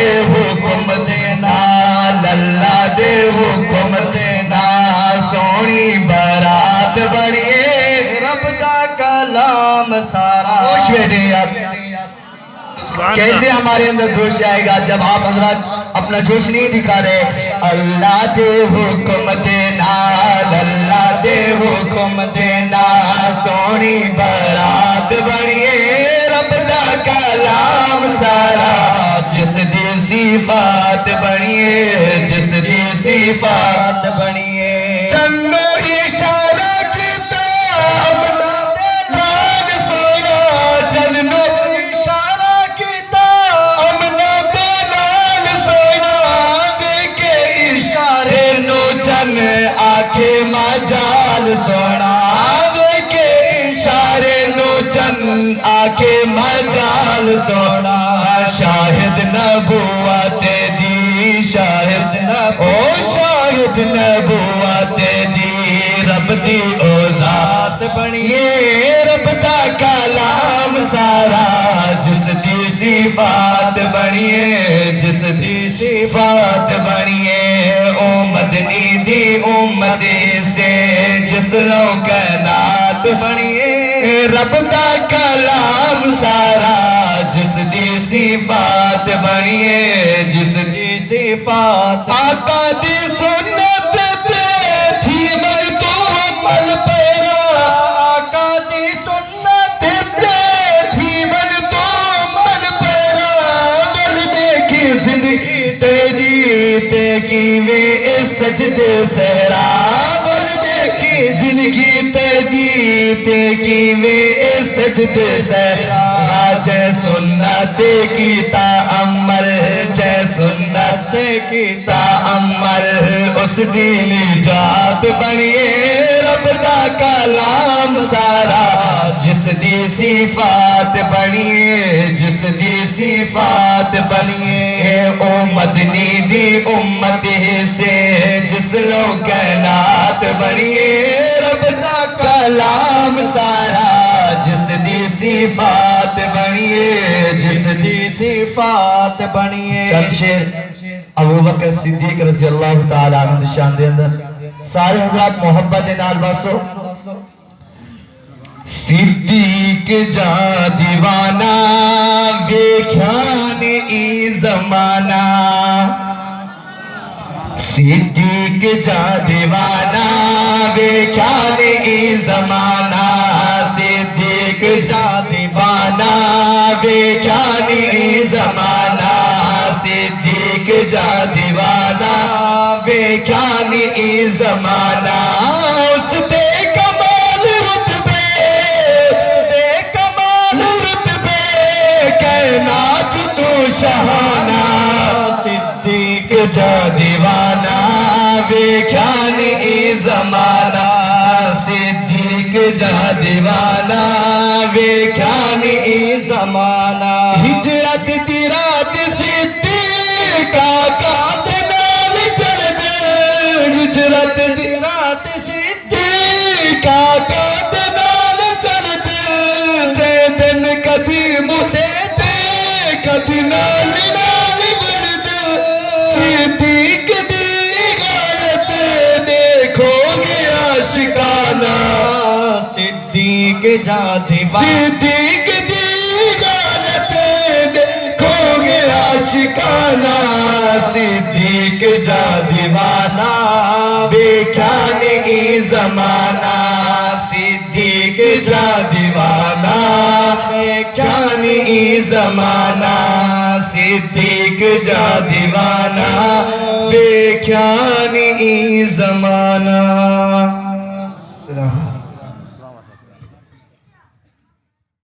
دے حکم دینا اللہ دے حکم دینا سونی برات بنیے رب دا کلام سارا جوش بیٹھے آپ کیسے ہمارے اندر جوش آئے گا جب آپ حضرات اپنا جوش نہیں دکھا رہے اللہ دے حکم دینا اللہ دے حکم دینا سونی برات بنیے رب دا کلام سارا جس دی صفات بنیے جس دی صفات بنیے چندو اشارہ کتاب نال سونا چندو اشارہ کتاب نال سونا دیکھے اشارے نو چن آکے مجال سونا دیکھے اشارے نو چن آکے مجال سونا شاہد نبوت دی شاہد شاہد نبوت دی رب دی او ذات بنیے رب دا کلام سارا جس دی صفات بنیے جس دی صفات بنیے او مدنی دی امت سے جس لو کائنات بنیے رب دا کلام سارا جس دی صفات بنیے جس دی صفات آقا دی سنت تے تھی میں تو عمل پیرا آقا دی سنت تے تھی میں تو عمل پیرا دل دیکھی زندگی تیری تے کیویں اس سجدے سہرا دل دیکھی زندگی تیری تے کیویں اس سجدے سہرا جے سنت کی تعمل جے سنت کی تعمل اس دی نجات بنیے رب دا کلام سارا جس دی صفات بنیے جس دی صفات بنیے او مدنی دی امت سے جس لو کائنات بنیے رب دا کلام سارا جس دی صفات بنیے جس دی صفات بنیے چند شیر ابو بکر صدیق رضی اللہ تعالیٰ عنہ شان دے اندر سارے حضرات محبت نال باسو صدیق جا دیوانہ ویکھان ای زمانہ صدیق جا دیوانہ ویکھان ای زمانہ صدیق جا دیوانہ ویکھان ای زمانہ صدیق جا دیوانہ ویکھان ای زمانہ اس دے کمال رتبے دے کمال رتبے کائنات تو شہانہ صدیق جا دیوانہ ویکھان ای زمانہ صدیق جا دیوانہ ویکھان ای زمانہ ہجرت دی رات صدیق آقا دے نال چل دے ہجرت دی رات صدیق آقا دے نال چل دے جے دن کدی مٹے تے کدی نال نال بل دے صدیق دی غیرت دیکھو گے عاشقانہ صدیق جا دیوانہ صدیق دی غیرت دیکھو گے عاشقانہ صدیق جا دیوانہ ویکھان ای زمانہ صدیق جا دیوانہ ویکھان ای زمانہ صدیق جا دیوانہ ویکھان ای زمانہ